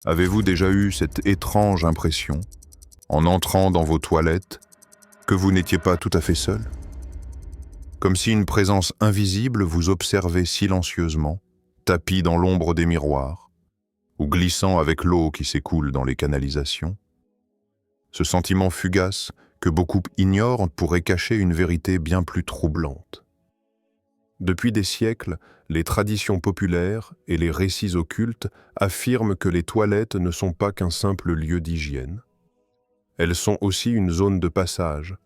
Avez-vous déjà eu cette étrange impression, en entrant dans vos toilettes, que vous n'étiez pas tout à fait seul? Comme si une présence invisible vous observait silencieusement, tapi dans l'ombre des miroirs, ou glissant avec l'eau qui s'écoule dans les canalisations. Ce sentiment fugace que beaucoup ignorent pourrait cacher une vérité bien plus troublante. Depuis des siècles, les traditions populaires et les récits occultes affirment que les toilettes ne sont pas qu'un simple lieu d'hygiène. Elles sont aussi une zone de passage,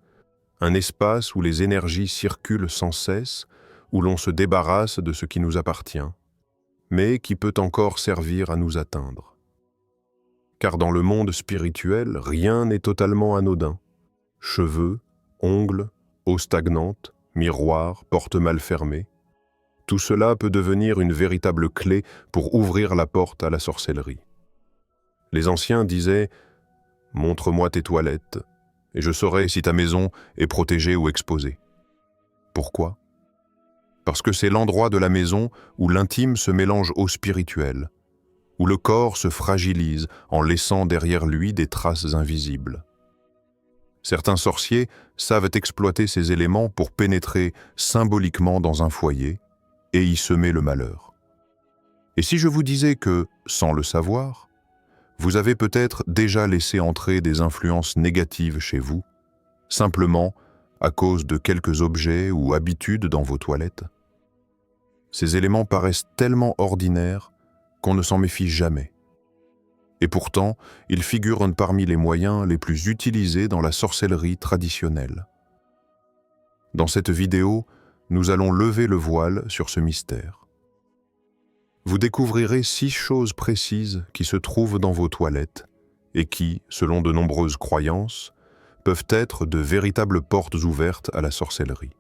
un espace où les énergies circulent sans cesse, où l'on se débarrasse de ce qui nous appartient, mais qui peut encore servir à nous atteindre. Car dans le monde spirituel, rien n'est totalement anodin. Cheveux, ongles, eau stagnante, miroirs, portes mal fermées. Tout cela peut devenir une véritable clé pour ouvrir la porte à la sorcellerie. Les anciens disaient « Montre-moi tes toilettes, et je saurai si ta maison est protégée ou exposée. » Pourquoi? Parce que c'est l'endroit de la maison où l'intime se mélange au spirituel, où le corps se fragilise en laissant derrière lui des traces invisibles. Certains sorciers savent exploiter ces éléments pour pénétrer symboliquement dans un foyer et y semer le malheur. Et si je vous disais que, sans le savoir, vous avez peut-être déjà laissé entrer des influences négatives chez vous, simplement à cause de quelques objets ou habitudes dans vos toilettes? Ces éléments paraissent tellement ordinaires qu'on ne s'en méfie jamais. Et pourtant, ils figurent parmi les moyens les plus utilisés dans la sorcellerie traditionnelle. Dans cette vidéo, nous allons lever le voile sur ce mystère. Vous découvrirez 6 choses précises qui se trouvent dans vos toilettes et qui, selon de nombreuses croyances, peuvent être de véritables portes ouvertes à la sorcellerie.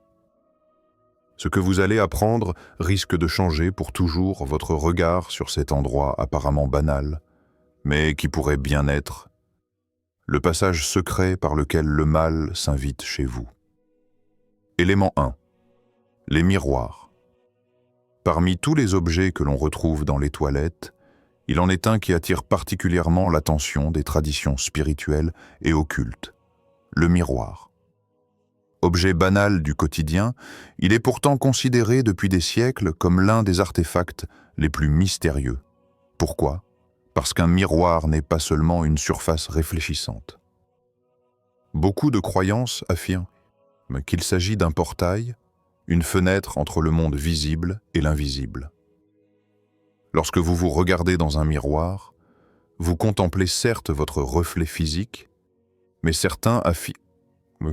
Ce que vous allez apprendre risque de changer pour toujours votre regard sur cet endroit apparemment banal, mais qui pourrait bien être le passage secret par lequel le mal s'invite chez vous. Élément 1. Les miroirs. Parmi tous les objets que l'on retrouve dans les toilettes, il en est un qui attire particulièrement l'attention des traditions spirituelles et occultes, le miroir. Objet banal du quotidien, il est pourtant considéré depuis des siècles comme l'un des artefacts les plus mystérieux. Pourquoi? Parce qu'un miroir n'est pas seulement une surface réfléchissante. Beaucoup de croyances affirment qu'il s'agit d'un portail, une fenêtre entre le monde visible et l'invisible. Lorsque vous vous regardez dans un miroir, vous contemplez certes votre reflet physique, mais certains affirment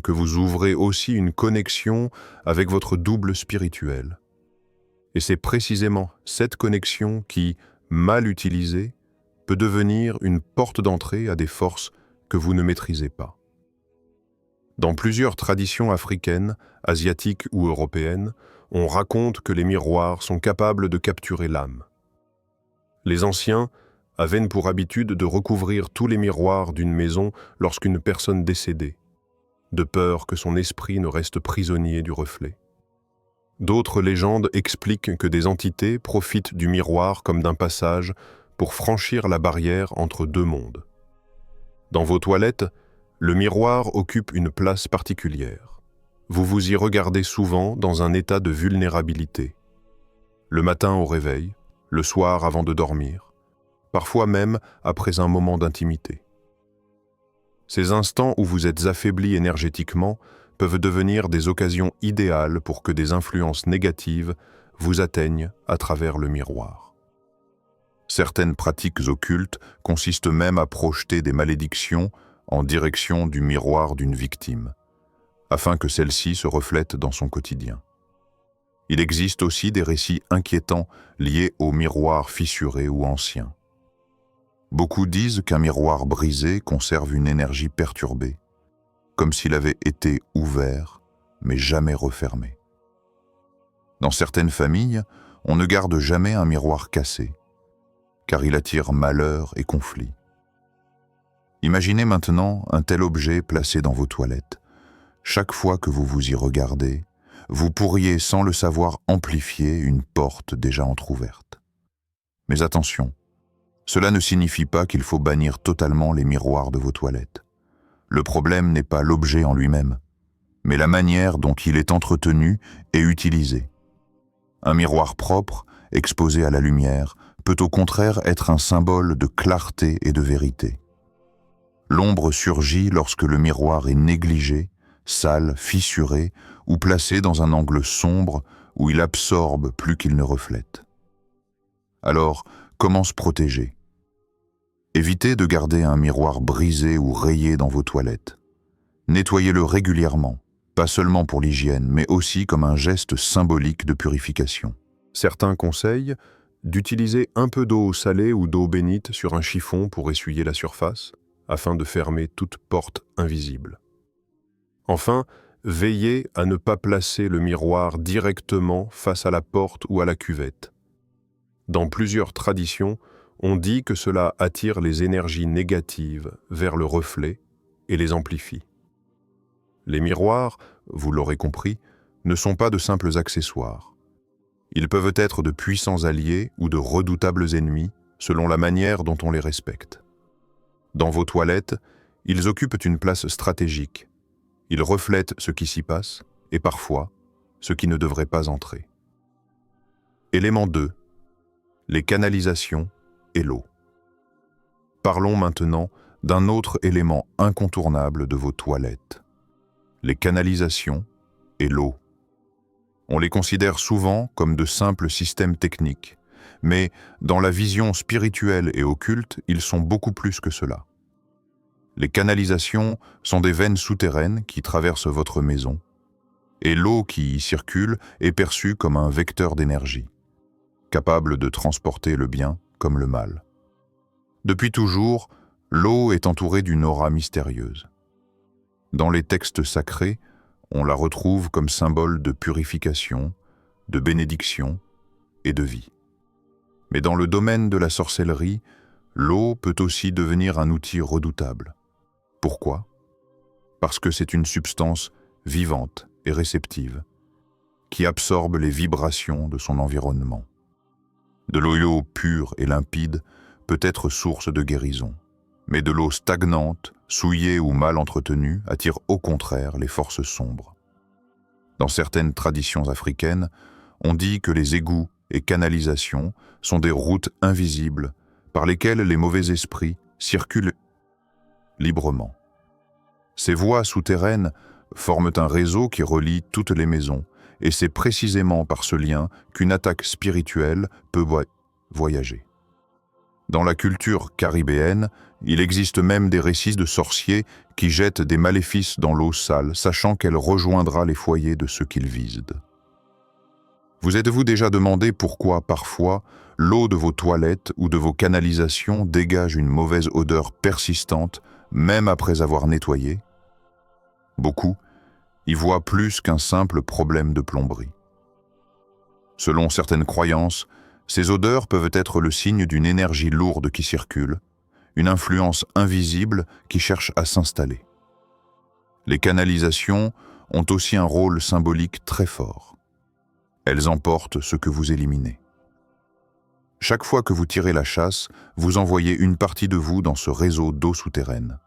que vous ouvrez aussi une connexion avec votre double spirituel. Et c'est précisément cette connexion qui, mal utilisée, peut devenir une porte d'entrée à des forces que vous ne maîtrisez pas. Dans plusieurs traditions africaines, asiatiques ou européennes, on raconte que les miroirs sont capables de capturer l'âme. Les anciens avaient pour habitude de recouvrir tous les miroirs d'une maison lorsqu'une personne décédait, de peur que son esprit ne reste prisonnier du reflet. D'autres légendes expliquent que des entités profitent du miroir comme d'un passage pour franchir la barrière entre deux mondes. Dans vos toilettes, le miroir occupe une place particulière. Vous vous y regardez souvent dans un état de vulnérabilité. Le matin au réveil, le soir avant de dormir, parfois même après un moment d'intimité. Ces instants où vous êtes affaibli énergétiquement peuvent devenir des occasions idéales pour que des influences négatives vous atteignent à travers le miroir. Certaines pratiques occultes consistent même à projeter des malédictions en direction du miroir d'une victime, afin que celle-ci se reflète dans son quotidien. Il existe aussi des récits inquiétants liés aux miroirs fissurés ou anciens. Beaucoup disent qu'un miroir brisé conserve une énergie perturbée, comme s'il avait été ouvert, mais jamais refermé. Dans certaines familles, on ne garde jamais un miroir cassé, car il attire malheur et conflit. Imaginez maintenant un tel objet placé dans vos toilettes. Chaque fois que vous vous y regardez, vous pourriez, sans le savoir, amplifier une porte déjà entr'ouverte. Mais attention, Cela ne signifie pas qu'il faut bannir totalement les miroirs de vos toilettes. Le problème n'est pas l'objet en lui-même, mais la manière dont il est entretenu et utilisé. Un miroir propre, exposé à la lumière, peut au contraire être un symbole de clarté et de vérité. L'ombre surgit lorsque le miroir est négligé, sale, fissuré ou placé dans un angle sombre où il absorbe plus qu'il ne reflète. Alors, comment se protéger? Évitez de garder un miroir brisé ou rayé dans vos toilettes. Nettoyez-le régulièrement, pas seulement pour l'hygiène, mais aussi comme un geste symbolique de purification. Certains conseillent d'utiliser un peu d'eau salée ou d'eau bénite sur un chiffon pour essuyer la surface, afin de fermer toute porte invisible. Enfin, veillez à ne pas placer le miroir directement face à la porte ou à la cuvette. Dans plusieurs traditions, on dit que cela attire les énergies négatives vers le reflet et les amplifie. Les miroirs, vous l'aurez compris, ne sont pas de simples accessoires. Ils peuvent être de puissants alliés ou de redoutables ennemis, selon la manière dont on les respecte. Dans vos toilettes, ils occupent une place stratégique. Ils reflètent ce qui s'y passe et parfois ce qui ne devrait pas entrer. Élément 2. Les canalisations et l'eau. Parlons maintenant d'un autre élément incontournable de vos toilettes. Les canalisations et l'eau. On les considère souvent comme de simples systèmes techniques, mais dans la vision spirituelle et occulte, ils sont beaucoup plus que cela. Les canalisations sont des veines souterraines qui traversent votre maison, et l'eau qui y circule est perçue comme un vecteur d'énergie, capable de transporter le bien comme le mal. Depuis toujours, l'eau est entourée d'une aura mystérieuse. Dans les textes sacrés, on la retrouve comme symbole de purification, de bénédiction et de vie. Mais dans le domaine de la sorcellerie, l'eau peut aussi devenir un outil redoutable. Pourquoi? Parce que c'est une substance vivante et réceptive, qui absorbe les vibrations de son environnement. De l'eau pure et limpide peut être source de guérison, mais de l'eau stagnante, souillée ou mal entretenue attire au contraire les forces sombres. Dans certaines traditions africaines, on dit que les égouts et canalisations sont des routes invisibles par lesquelles les mauvais esprits circulent librement. Ces voies souterraines forment un réseau qui relie toutes les maisons, et c'est précisément par ce lien qu'une attaque spirituelle peut voyager. Dans la culture caribéenne, il existe même des récits de sorciers qui jettent des maléfices dans l'eau sale, sachant qu'elle rejoindra les foyers de ceux qu'ils visent. Vous êtes-vous déjà demandé pourquoi, parfois, l'eau de vos toilettes ou de vos canalisations dégage une mauvaise odeur persistante, même après avoir nettoyé? Beaucoup y voient plus qu'un simple problème de plomberie. Selon certaines croyances, ces odeurs peuvent être le signe d'une énergie lourde qui circule, une influence invisible qui cherche à s'installer. Les canalisations ont aussi un rôle symbolique très fort. Elles emportent ce que vous éliminez. Chaque fois que vous tirez la chasse, vous envoyez une partie de vous dans ce réseau d'eau souterraine.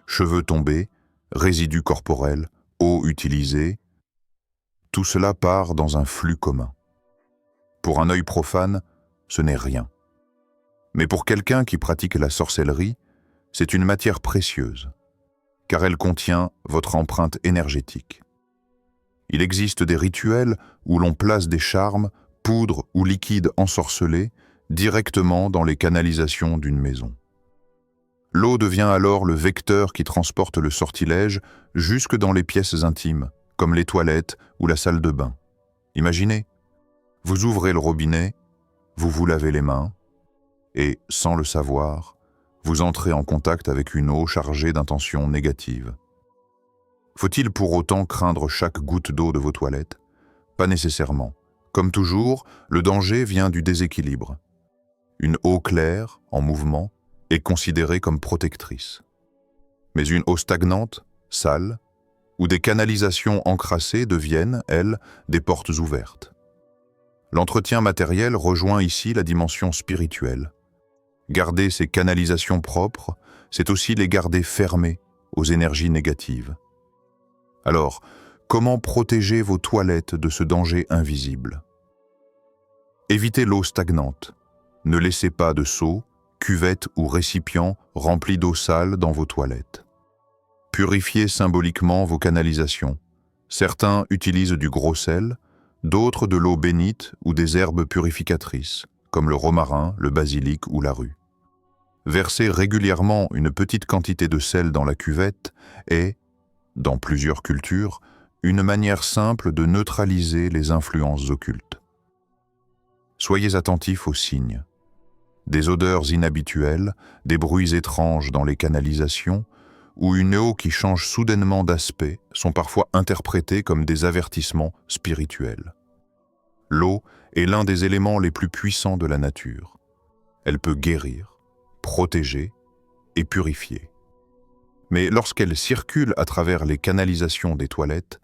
Cheveux tombés, résidus corporels, eau utilisée, tout cela part dans un flux commun. Pour un œil profane, ce n'est rien. Mais pour quelqu'un qui pratique la sorcellerie, c'est une matière précieuse, car elle contient votre empreinte énergétique. Il existe des rituels où l'on place des charmes, poudres ou liquides ensorcelés directement dans les canalisations d'une maison. L'eau devient alors le vecteur qui transporte le sortilège jusque dans les pièces intimes, comme les toilettes ou la salle de bain. Imaginez, vous ouvrez le robinet, vous vous lavez les mains, et, sans le savoir, vous entrez en contact avec une eau chargée d'intentions négatives. Faut-il pour autant craindre chaque goutte d'eau de vos toilettes? Pas nécessairement. Comme toujours, le danger vient du déséquilibre. Une eau claire, en mouvement, est considérée comme protectrice. Mais une eau stagnante, sale, ou des canalisations encrassées deviennent, elles, des portes ouvertes. L'entretien matériel rejoint ici la dimension spirituelle. Garder ces canalisations propres, c'est aussi les garder fermées aux énergies négatives. Alors, comment protéger vos toilettes de ce danger invisible? Évitez l'eau stagnante. Ne laissez pas de seau, cuvette ou récipient remplis d'eau sale dans vos toilettes. Purifiez symboliquement vos canalisations. Certains utilisent du gros sel, d'autres de l'eau bénite ou des herbes purificatrices, comme le romarin, le basilic ou la rue. Versez régulièrement une petite quantité de sel dans la cuvette est, dans plusieurs cultures, une manière simple de neutraliser les influences occultes. Soyez attentifs aux signes. Des odeurs inhabituelles, des bruits étranges dans les canalisations, ou une eau qui change soudainement d'aspect sont parfois interprétés comme des avertissements spirituels. L'eau est l'un des éléments les plus puissants de la nature. Elle peut guérir, protéger et purifier. Mais lorsqu'elle circule à travers les canalisations des toilettes,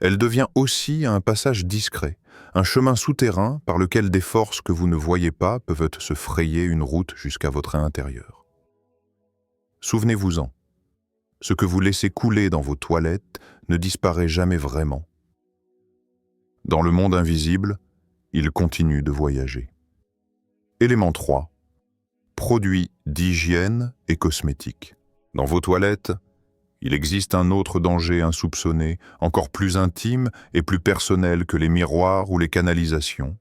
elle devient aussi un passage discret, un chemin souterrain par lequel des forces que vous ne voyez pas peuvent se frayer une route jusqu'à votre intérieur. Souvenez-vous-en, ce que vous laissez couler dans vos toilettes ne disparaît jamais vraiment. Dans le monde invisible, il continue de voyager. Élément 3. Produits d'hygiène et cosmétiques. Dans vos toilettes, il existe un autre danger insoupçonné, encore plus intime et plus personnel que les miroirs ou les canalisations.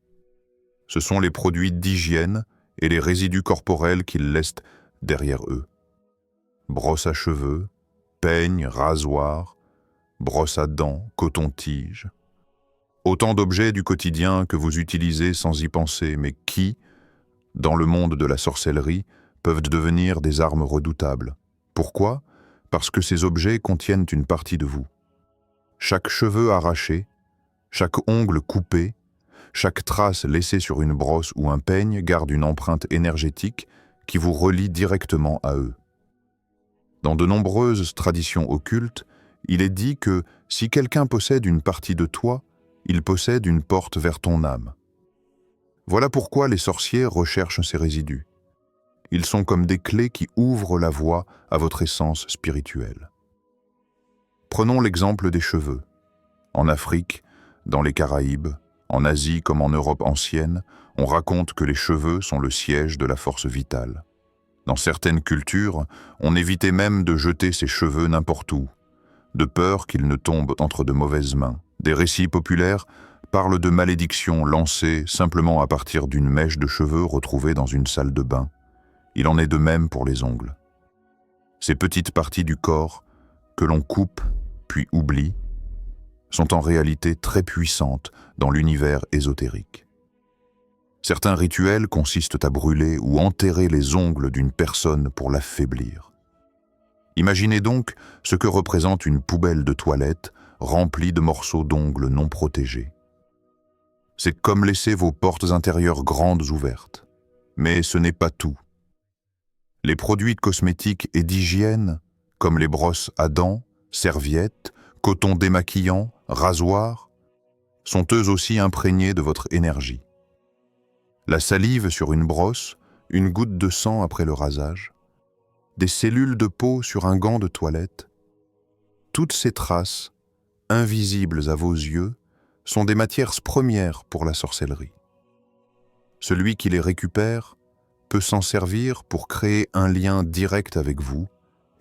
Ce sont les produits d'hygiène et les résidus corporels qu'ils laissent derrière eux. Brosse à cheveux, peigne, rasoir, brosse à dents, coton-tige. Autant d'objets du quotidien que vous utilisez sans y penser, mais qui, dans le monde de la sorcellerie, peuvent devenir des armes redoutables. Pourquoi ? Parce que ces objets contiennent une partie de vous. Chaque cheveu arraché, chaque ongle coupé, chaque trace laissée sur une brosse ou un peigne garde une empreinte énergétique qui vous relie directement à eux. Dans de nombreuses traditions occultes, il est dit que si quelqu'un possède une partie de toi, il possède une porte vers ton âme. Voilà pourquoi les sorciers recherchent ces résidus. Ils sont comme des clés qui ouvrent la voie à votre essence spirituelle. Prenons l'exemple des cheveux. En Afrique, dans les Caraïbes, en Asie comme en Europe ancienne, on raconte que les cheveux sont le siège de la force vitale. Dans certaines cultures, on évitait même de jeter ses cheveux n'importe où, de peur qu'ils ne tombent entre de mauvaises mains. Des récits populaires parlent de malédictions lancées simplement à partir d'une mèche de cheveux retrouvée dans une salle de bain. Il en est de même pour les ongles. Ces petites parties du corps, que l'on coupe puis oublie, sont en réalité très puissantes dans l'univers ésotérique. Certains rituels consistent à brûler ou enterrer les ongles d'une personne pour l'affaiblir. Imaginez donc ce que représente une poubelle de toilette remplie de morceaux d'ongles non protégés. C'est comme laisser vos portes intérieures grandes ouvertes. Mais ce n'est pas tout. Les produits cosmétiques et d'hygiène, comme les brosses à dents, serviettes, coton démaquillant, rasoirs, sont eux aussi imprégnés de votre énergie. La salive sur une brosse, une goutte de sang après le rasage, des cellules de peau sur un gant de toilette, toutes ces traces, invisibles à vos yeux, sont des matières premières pour la sorcellerie. Celui qui les récupère peut s'en servir pour créer un lien direct avec vous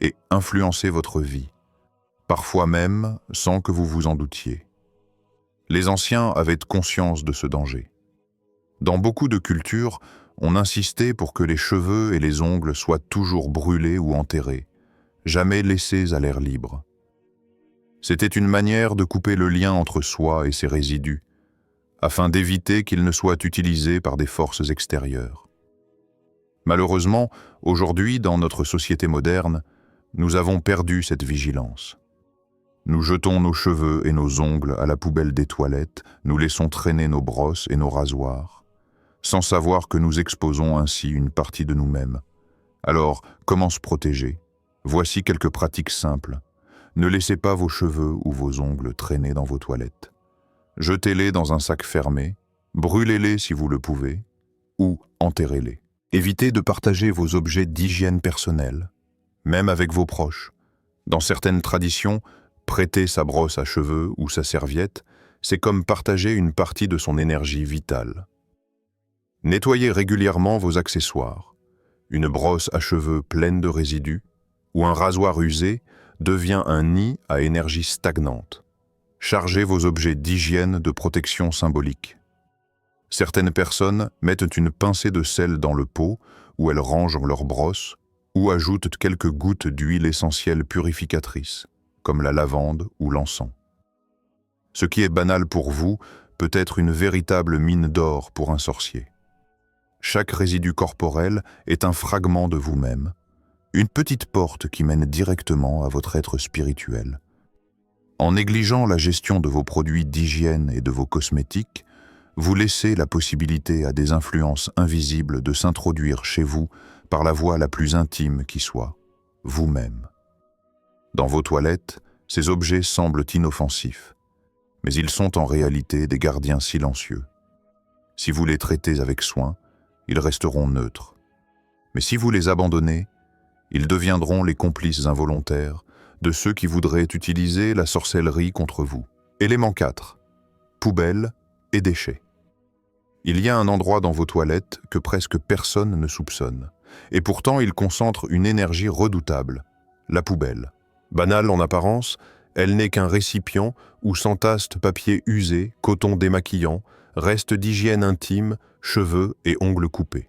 et influencer votre vie, parfois même sans que vous vous en doutiez. Les anciens avaient conscience de ce danger. Dans beaucoup de cultures, on insistait pour que les cheveux et les ongles soient toujours brûlés ou enterrés, jamais laissés à l'air libre. C'était une manière de couper le lien entre soi et ses résidus, afin d'éviter qu'ils ne soient utilisés par des forces extérieures. Malheureusement, aujourd'hui, dans notre société moderne, nous avons perdu cette vigilance. Nous jetons nos cheveux et nos ongles à la poubelle des toilettes, nous laissons traîner nos brosses et nos rasoirs, sans savoir que nous exposons ainsi une partie de nous-mêmes. Alors, comment se protéger? Voici quelques pratiques simples. Ne laissez pas vos cheveux ou vos ongles traîner dans vos toilettes. Jetez-les dans un sac fermé, brûlez-les si vous le pouvez, ou enterrez-les. Évitez de partager vos objets d'hygiène personnelle, même avec vos proches. Dans certaines traditions, prêter sa brosse à cheveux ou sa serviette, c'est comme partager une partie de son énergie vitale. Nettoyez régulièrement vos accessoires. Une brosse à cheveux pleine de résidus ou un rasoir usé devient un nid à énergie stagnante. Chargez vos objets d'hygiène de protection symbolique. Certaines personnes mettent une pincée de sel dans le pot où elles rangent leur brosse ou ajoutent quelques gouttes d'huile essentielle purificatrice, comme la lavande ou l'encens. Ce qui est banal pour vous peut être une véritable mine d'or pour un sorcier. Chaque résidu corporel est un fragment de vous-même, une petite porte qui mène directement à votre être spirituel. En négligeant la gestion de vos produits d'hygiène et de vos cosmétiques, vous laissez la possibilité à des influences invisibles de s'introduire chez vous par la voie la plus intime qui soit, vous-même. Dans vos toilettes, ces objets semblent inoffensifs, mais ils sont en réalité des gardiens silencieux. Si vous les traitez avec soin, ils resteront neutres. Mais si vous les abandonnez, ils deviendront les complices involontaires de ceux qui voudraient utiliser la sorcellerie contre vous. Élément 4. Poubelle et déchets. Il y a un endroit dans vos toilettes que presque personne ne soupçonne, et pourtant il concentre une énergie redoutable, la poubelle. Banale en apparence, elle n'est qu'un récipient où s'entassent papier usé, coton démaquillant, restes d'hygiène intime, cheveux et ongles coupés.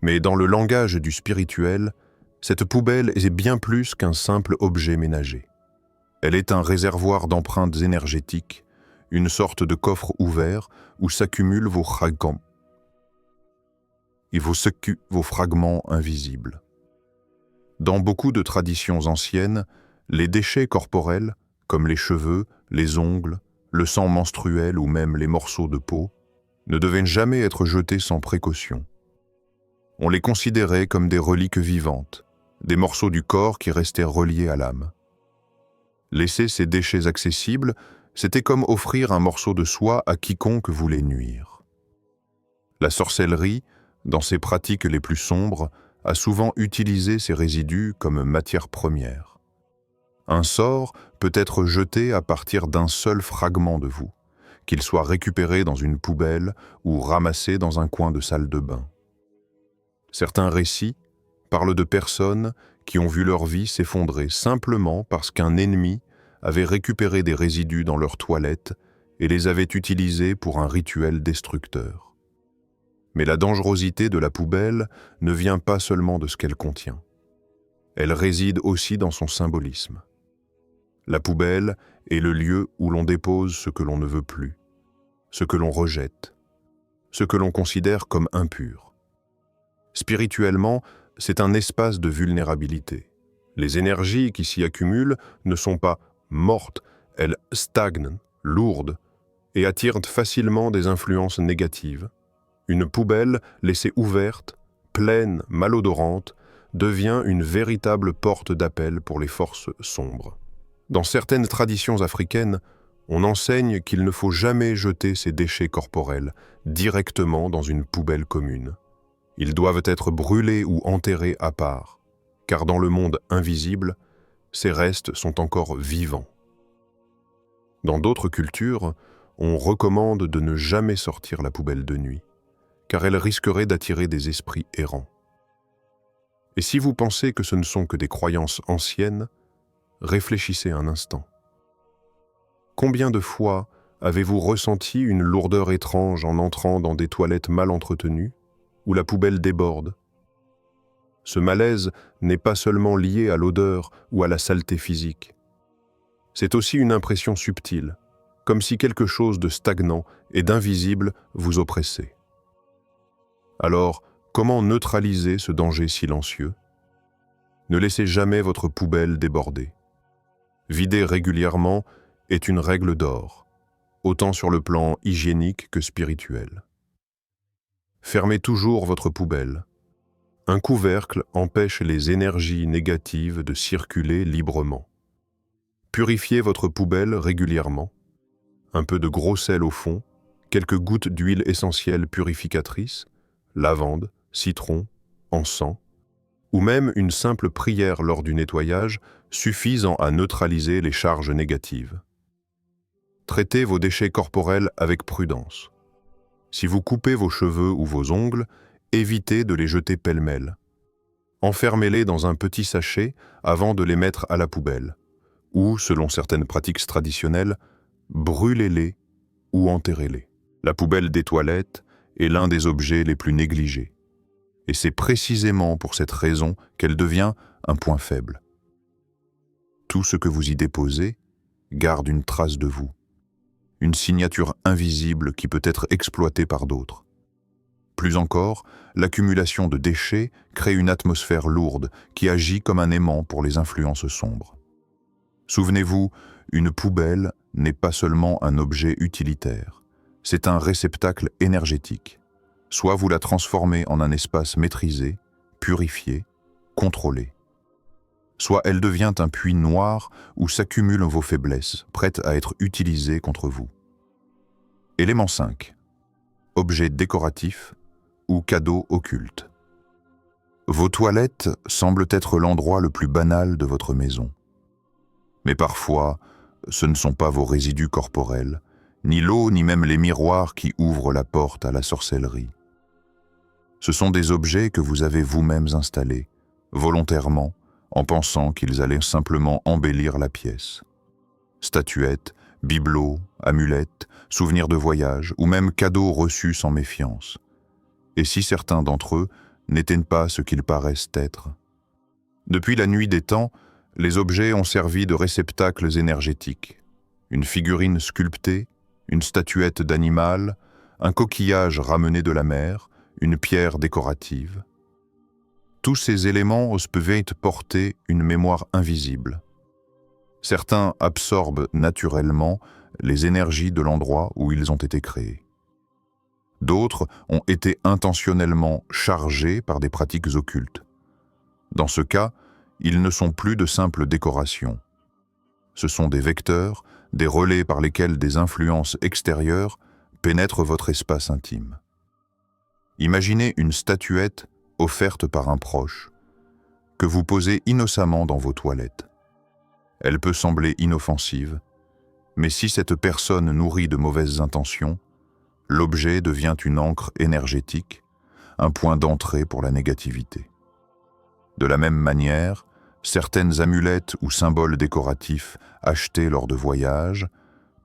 Mais dans le langage du spirituel, cette poubelle est bien plus qu'un simple objet ménager. Elle est un réservoir d'empreintes énergétiques, une sorte de coffre ouvert où s'accumulent vos fragments. Vos fragments invisibles. Dans beaucoup de traditions anciennes, les déchets corporels, comme les cheveux, les ongles, le sang menstruel ou même les morceaux de peau, ne devaient jamais être jetés sans précaution. On les considérait comme des reliques vivantes, des morceaux du corps qui restaient reliés à l'âme. Laisser ces déchets accessibles, c'était comme offrir un morceau de soie à quiconque voulait nuire. La sorcellerie, dans ses pratiques les plus sombres, a souvent utilisé ces résidus comme matière première. Un sort peut être jeté à partir d'un seul fragment de vous, qu'il soit récupéré dans une poubelle ou ramassé dans un coin de salle de bain. Certains récits parlent de personnes qui ont vu leur vie s'effondrer simplement parce qu'un ennemi avait récupéré des résidus dans leurs toilettes et les avait utilisés pour un rituel destructeur. Mais la dangerosité de la poubelle ne vient pas seulement de ce qu'elle contient. Elle réside aussi dans son symbolisme. La poubelle est le lieu où l'on dépose ce que l'on ne veut plus, ce que l'on rejette, ce que l'on considère comme impur. Spirituellement, c'est un espace de vulnérabilité. Les énergies qui s'y accumulent ne sont pas mortes, elles stagnent, lourdes, et attirent facilement des influences négatives. Une poubelle laissée ouverte, pleine, malodorante, devient une véritable porte d'appel pour les forces sombres. Dans certaines traditions africaines, on enseigne qu'il ne faut jamais jeter ces déchets corporels directement dans une poubelle commune. Ils doivent être brûlés ou enterrés à part, car dans le monde invisible, ces restes sont encore vivants. Dans d'autres cultures, on recommande de ne jamais sortir la poubelle de nuit, car elle risquerait d'attirer des esprits errants. Et si vous pensez que ce ne sont que des croyances anciennes, réfléchissez un instant. Combien de fois avez-vous ressenti une lourdeur étrange en entrant dans des toilettes mal entretenues, où la poubelle déborde? Ce malaise n'est pas seulement lié à l'odeur ou à la saleté physique. C'est aussi une impression subtile, comme si quelque chose de stagnant et d'invisible vous oppressait. Alors, comment neutraliser ce danger silencieux? Ne laissez jamais votre poubelle déborder. Vider régulièrement est une règle d'or, autant sur le plan hygiénique que spirituel. Fermez toujours votre poubelle. Un couvercle empêche les énergies négatives de circuler librement. Purifiez votre poubelle régulièrement. Un peu de gros sel au fond, quelques gouttes d'huile essentielle purificatrice, lavande, citron, encens, ou même une simple prière lors du nettoyage suffisant à neutraliser les charges négatives. Traitez vos déchets corporels avec prudence. Si vous coupez vos cheveux ou vos ongles, évitez de les jeter pêle-mêle. Enfermez-les dans un petit sachet avant de les mettre à la poubelle, ou, selon certaines pratiques traditionnelles, brûlez-les ou enterrez-les. La poubelle des toilettes est l'un des objets les plus négligés. Et c'est précisément pour cette raison qu'elle devient un point faible. Tout ce que vous y déposez garde une trace de vous, une signature invisible qui peut être exploitée par d'autres. Plus encore, l'accumulation de déchets crée une atmosphère lourde qui agit comme un aimant pour les influences sombres. Souvenez-vous, une poubelle n'est pas seulement un objet utilitaire, c'est un réceptacle énergétique. Soit vous la transformez en un espace maîtrisé, purifié, contrôlé. Soit elle devient un puits noir où s'accumulent vos faiblesses, prêtes à être utilisées contre vous. Élément 5. Objet décoratif ou cadeau occulte. Vos toilettes semblent être l'endroit le plus banal de votre maison. Mais parfois, ce ne sont pas vos résidus corporels, ni l'eau, ni même les miroirs qui ouvrent la porte à la sorcellerie. Ce sont des objets que vous avez vous-mêmes installés, volontairement, en pensant qu'ils allaient simplement embellir la pièce. Statuettes, bibelots, amulettes, souvenirs de voyage, ou même cadeaux reçus sans méfiance. Et si certains d'entre eux n'étaient pas ce qu'ils paraissent être? Depuis la nuit des temps, les objets ont servi de réceptacles énergétiques. Une figurine sculptée, une statuette d'animal, un coquillage ramené de la mer, une pierre décorative. Tous ces éléments peuvent porter une mémoire invisible. Certains absorbent naturellement les énergies de l'endroit où ils ont été créés. D'autres ont été intentionnellement chargés par des pratiques occultes. Dans ce cas, ils ne sont plus de simples décorations. Ce sont des vecteurs, des relais par lesquels des influences extérieures pénètrent votre espace intime. Imaginez une statuette offerte par un proche, que vous posez innocemment dans vos toilettes. Elle peut sembler inoffensive, mais si cette personne nourrit de mauvaises intentions, l'objet devient une ancre énergétique, un point d'entrée pour la négativité. De la même manière, certaines amulettes ou symboles décoratifs achetés lors de voyages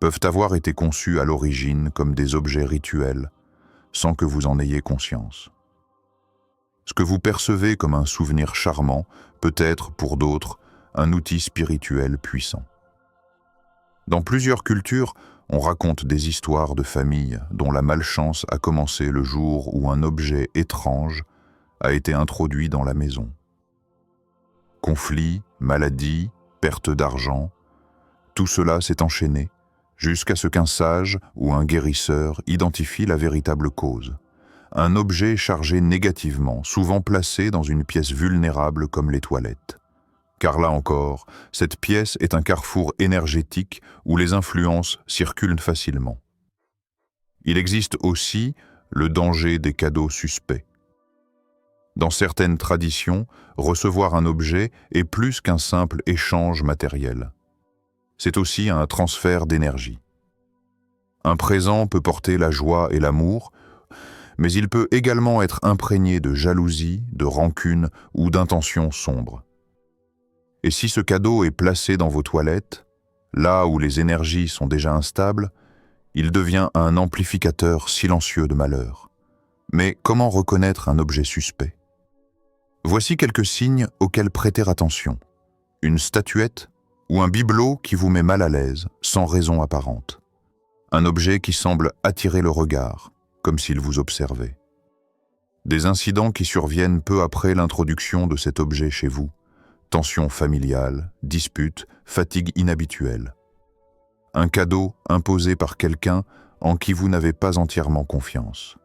peuvent avoir été conçus à l'origine comme des objets rituels, sans que vous en ayez conscience. Ce que vous percevez comme un souvenir charmant peut être, pour d'autres, un outil spirituel puissant. Dans plusieurs cultures, on raconte des histoires de familles dont la malchance a commencé le jour où un objet étrange a été introduit dans la maison. Conflits, maladies, perte d'argent, tout cela s'est enchaîné jusqu'à ce qu'un sage ou un guérisseur identifie la véritable cause. Un objet chargé négativement, souvent placé dans une pièce vulnérable comme les toilettes. Car là encore, cette pièce est un carrefour énergétique où les influences circulent facilement. Il existe aussi le danger des cadeaux suspects. Dans certaines traditions, recevoir un objet est plus qu'un simple échange matériel. C'est aussi un transfert d'énergie. Un présent peut porter la joie et l'amour, mais il peut également être imprégné de jalousie, de rancune ou d'intentions sombres. Et si ce cadeau est placé dans vos toilettes, là où les énergies sont déjà instables, il devient un amplificateur silencieux de malheur. Mais comment reconnaître un objet suspect? Voici quelques signes auxquels prêter attention. Une statuette ou un bibelot qui vous met mal à l'aise, sans raison apparente. Un objet qui semble attirer le regard, comme s'il vous observait. Des incidents qui surviennent peu après l'introduction de cet objet chez vous. Tensions familiales, disputes, fatigue inhabituelle. Un cadeau imposé par quelqu'un en qui vous n'avez pas entièrement confiance.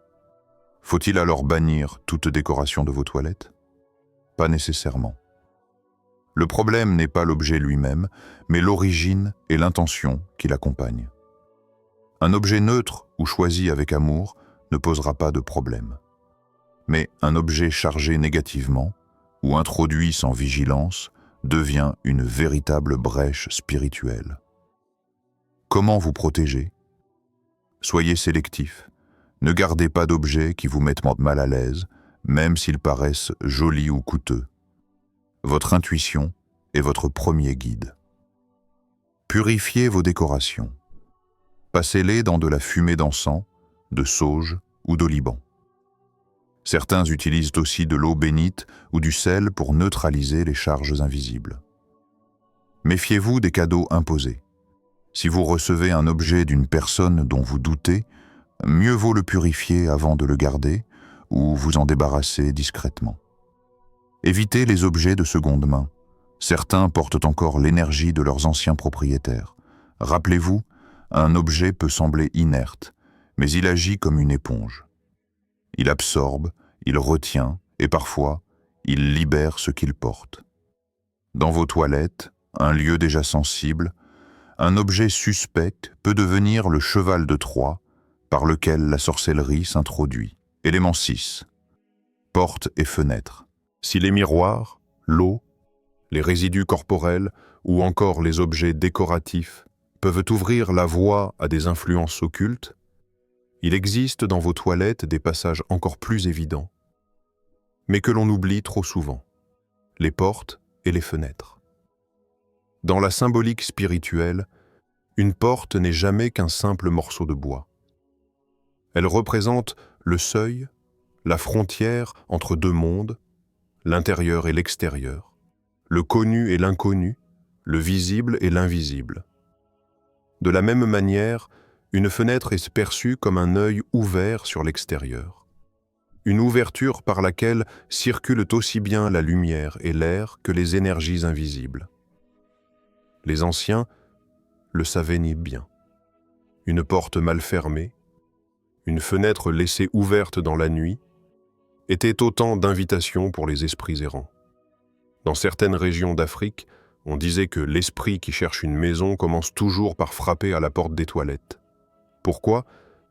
Faut-il alors bannir toute décoration de vos toilettes? Pas nécessairement. Le problème n'est pas l'objet lui-même, mais l'origine et l'intention qui l'accompagnent. Un objet neutre ou choisi avec amour ne posera pas de problème. Mais un objet chargé négativement ou introduit sans vigilance devient une véritable brèche spirituelle. Comment vous protéger? Soyez sélectif. Ne gardez pas d'objets qui vous mettent mal à l'aise, même s'ils paraissent jolis ou coûteux. Votre intuition est votre premier guide. Purifiez vos décorations. Passez-les dans de la fumée d'encens, de sauge ou d'oliban. Certains utilisent aussi de l'eau bénite ou du sel pour neutraliser les charges invisibles. Méfiez-vous des cadeaux imposés. Si vous recevez un objet d'une personne dont vous doutez, mieux vaut le purifier avant de le garder ou vous en débarrasser discrètement. Évitez les objets de seconde main. Certains portent encore l'énergie de leurs anciens propriétaires. Rappelez-vous, un objet peut sembler inerte, mais il agit comme une éponge. Il absorbe, il retient et parfois, il libère ce qu'il porte. Dans vos toilettes, un lieu déjà sensible, un objet suspect peut devenir le cheval de Troie par lequel la sorcellerie s'introduit. Élément 6. Portes et fenêtres. Si les miroirs, l'eau, les résidus corporels ou encore les objets décoratifs peuvent ouvrir la voie à des influences occultes, il existe dans vos toilettes des passages encore plus évidents, mais que l'on oublie trop souvent, les portes et les fenêtres. Dans la symbolique spirituelle, une porte n'est jamais qu'un simple morceau de bois. Elle représente le seuil, la frontière entre deux mondes, l'intérieur et l'extérieur, le connu et l'inconnu, le visible et l'invisible. De la même manière, une fenêtre est perçue comme un œil ouvert sur l'extérieur. Une ouverture par laquelle circulent aussi bien la lumière et l'air que les énergies invisibles. Les anciens le savaient ni bien. Une porte mal fermée, une fenêtre laissée ouverte dans la nuit, étaient autant d'invitations pour les esprits errants. Dans certaines régions d'Afrique, on disait que l'esprit qui cherche une maison commence toujours par frapper à la porte des toilettes. Pourquoi?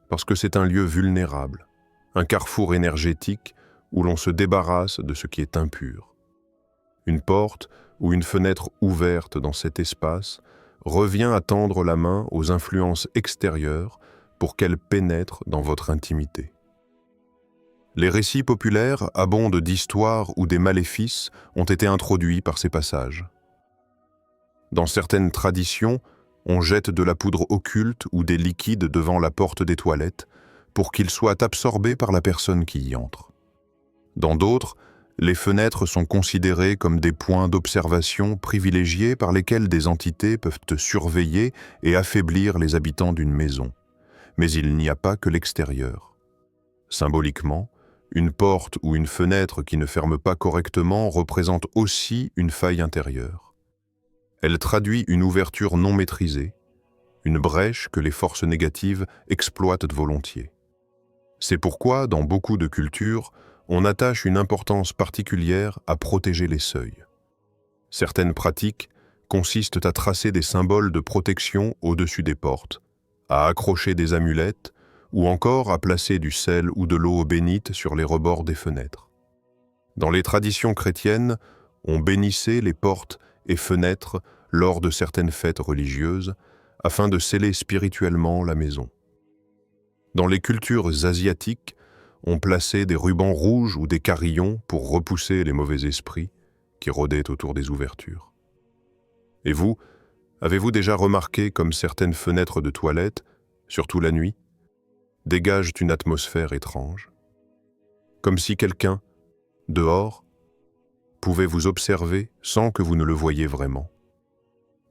Parce que c'est un lieu vulnérable, un carrefour énergétique où l'on se débarrasse de ce qui est impur. Une porte ou une fenêtre ouverte dans cet espace revient à tendre la main aux influences extérieures pour qu'elles pénètrent dans votre intimité. Les récits populaires abondent d'histoires où des maléfices ont été introduits par ces passages. Dans certaines traditions, on jette de la poudre occulte ou des liquides devant la porte des toilettes pour qu'ils soient absorbés par la personne qui y entre. Dans d'autres, les fenêtres sont considérées comme des points d'observation privilégiés par lesquels des entités peuvent surveiller et affaiblir les habitants d'une maison. Mais il n'y a pas que l'extérieur. Symboliquement, une porte ou une fenêtre qui ne ferme pas correctement représente aussi une faille intérieure. Elle traduit une ouverture non maîtrisée, une brèche que les forces négatives exploitent volontiers. C'est pourquoi, dans beaucoup de cultures, on attache une importance particulière à protéger les seuils. Certaines pratiques consistent à tracer des symboles de protection au-dessus des portes, à accrocher des amulettes ou encore à placer du sel ou de l'eau bénite sur les rebords des fenêtres. Dans les traditions chrétiennes, on bénissait les portes et fenêtres lors de certaines fêtes religieuses afin de sceller spirituellement la maison. Dans les cultures asiatiques, on plaçait des rubans rouges ou des carillons pour repousser les mauvais esprits qui rôdaient autour des ouvertures. Et vous, avez-vous déjà remarqué comme certaines fenêtres de toilette, surtout la nuit, dégagent une atmosphère étrange? Comme si quelqu'un, dehors, pouvait vous observer sans que vous ne le voyiez vraiment.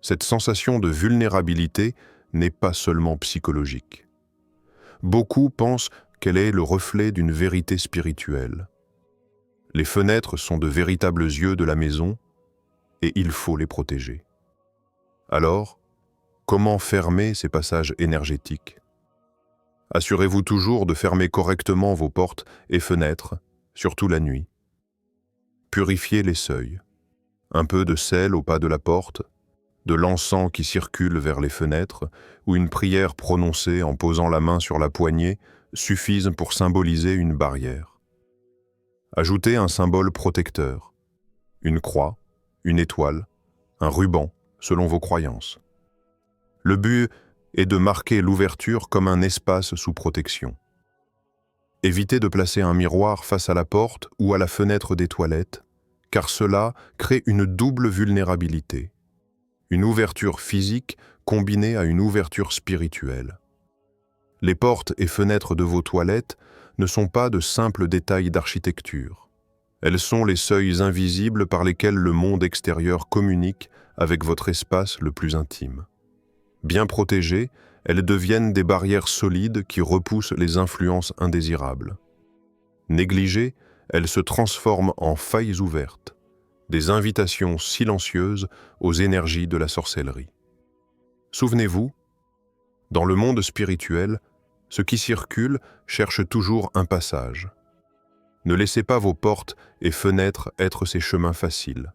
Cette sensation de vulnérabilité n'est pas seulement psychologique. Beaucoup pensent qu'elle est le reflet d'une vérité spirituelle. Les fenêtres sont de véritables yeux de la maison et il faut les protéger. Alors, comment fermer ces passages énergétiques? Assurez-vous toujours de fermer correctement vos portes et fenêtres, surtout la nuit. Purifiez les seuils. Un peu de sel au pas de la porte, de l'encens qui circule vers les fenêtres ou une prière prononcée en posant la main sur la poignée suffisent pour symboliser une barrière. Ajoutez un symbole protecteur, une croix, une étoile, un ruban, selon vos croyances. Le but est de marquer l'ouverture comme un espace sous protection. Évitez de placer un miroir face à la porte ou à la fenêtre des toilettes, car cela crée une double vulnérabilité. Une ouverture physique combinée à une ouverture spirituelle. Les portes et fenêtres de vos toilettes ne sont pas de simples détails d'architecture. Elles sont les seuils invisibles par lesquels le monde extérieur communique avec votre espace le plus intime. Bien protégées, elles deviennent des barrières solides qui repoussent les influences indésirables. Négligées, elles se transforment en failles ouvertes, des invitations silencieuses aux énergies de la sorcellerie. Souvenez-vous, dans le monde spirituel, ce qui circule cherche toujours un passage. Ne laissez pas vos portes et fenêtres être ces chemins faciles.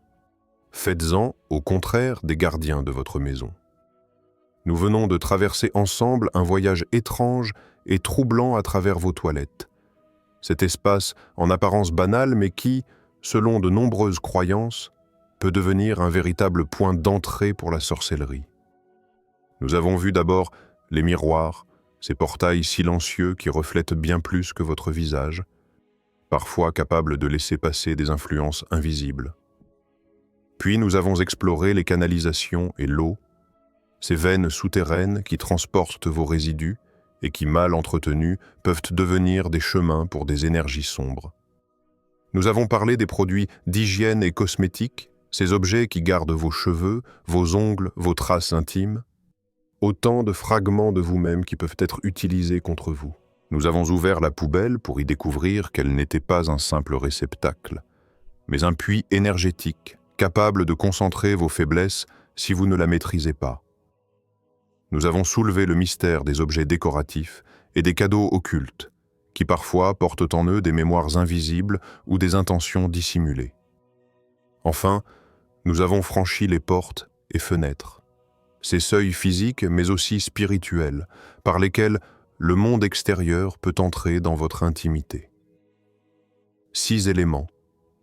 Faites-en, au contraire, des gardiens de votre maison. Nous venons de traverser ensemble un voyage étrange et troublant à travers vos toilettes. Cet espace en apparence banal, mais qui, selon de nombreuses croyances, peut devenir un véritable point d'entrée pour la sorcellerie. Nous avons vu d'abord les miroirs, ces portails silencieux qui reflètent bien plus que votre visage, parfois capables de laisser passer des influences invisibles. Puis nous avons exploré les canalisations et l'eau, ces veines souterraines qui transportent vos résidus et qui, mal entretenues, peuvent devenir des chemins pour des énergies sombres. Nous avons parlé des produits d'hygiène et cosmétiques, ces objets qui gardent vos cheveux, vos ongles, vos traces intimes, autant de fragments de vous-même qui peuvent être utilisés contre vous. Nous avons ouvert la poubelle pour y découvrir qu'elle n'était pas un simple réceptacle, mais un puits énergétique, capable de concentrer vos faiblesses si vous ne la maîtrisez pas. Nous avons soulevé le mystère des objets décoratifs et des cadeaux occultes, qui parfois portent en eux des mémoires invisibles ou des intentions dissimulées. Enfin, nous avons franchi les portes et fenêtres, ces seuils physiques mais aussi spirituels, par lesquels le monde extérieur peut entrer dans votre intimité. 6 éléments,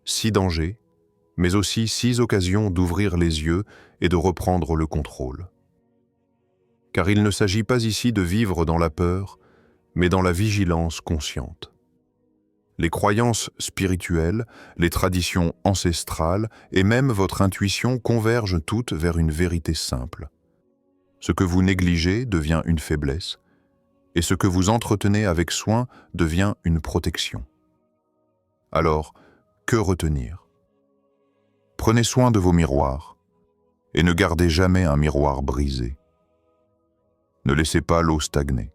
6 dangers, mais aussi 6 occasions d'ouvrir les yeux et de reprendre le contrôle. Car il ne s'agit pas ici de vivre dans la peur, mais dans la vigilance consciente. Les croyances spirituelles, les traditions ancestrales et même votre intuition convergent toutes vers une vérité simple. Ce que vous négligez devient une faiblesse, et ce que vous entretenez avec soin devient une protection. Alors, que retenir? Prenez soin de vos miroirs, et ne gardez jamais un miroir brisé. Ne laissez pas l'eau stagner,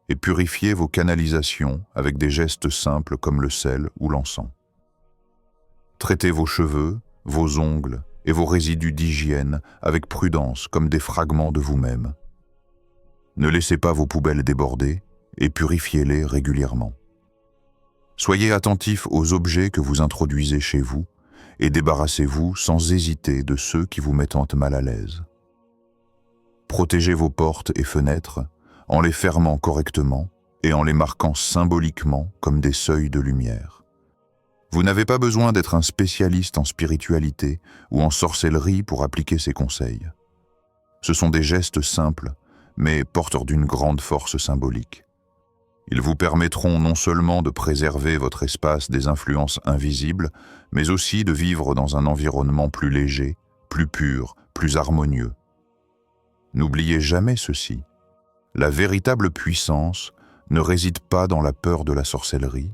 et purifiez vos canalisations avec des gestes simples comme le sel ou l'encens. Traitez vos cheveux, vos ongles et vos résidus d'hygiène avec prudence comme des fragments de vous-même. Ne laissez pas vos poubelles déborder et purifiez-les régulièrement. Soyez attentifs aux objets que vous introduisez chez vous et débarrassez-vous sans hésiter de ceux qui vous mettent mal à l'aise. Protégez vos portes et fenêtres en les fermant correctement et en les marquant symboliquement comme des seuils de lumière. Vous n'avez pas besoin d'être un spécialiste en spiritualité ou en sorcellerie pour appliquer ces conseils. Ce sont des gestes simples, mais porteurs d'une grande force symbolique. Ils vous permettront non seulement de préserver votre espace des influences invisibles, mais aussi de vivre dans un environnement plus léger, plus pur, plus harmonieux. N'oubliez jamais ceci. La véritable puissance ne réside pas dans la peur de la sorcellerie,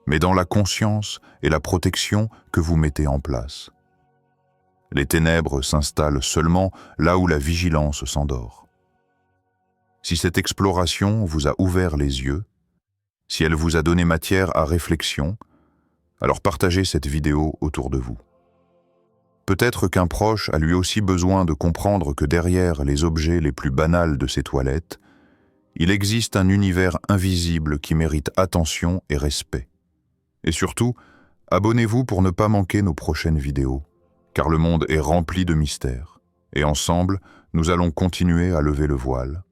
mais dans la conscience et la protection que vous mettez en place. Les ténèbres s'installent seulement là où la vigilance s'endort. Si cette exploration vous a ouvert les yeux, si elle vous a donné matière à réflexion, alors partagez cette vidéo autour de vous. Peut-être qu'un proche a lui aussi besoin de comprendre que derrière les objets les plus banals de ses toilettes, il existe un univers invisible qui mérite attention et respect. Et surtout, abonnez-vous pour ne pas manquer nos prochaines vidéos, car le monde est rempli de mystères, et ensemble, nous allons continuer à lever le voile.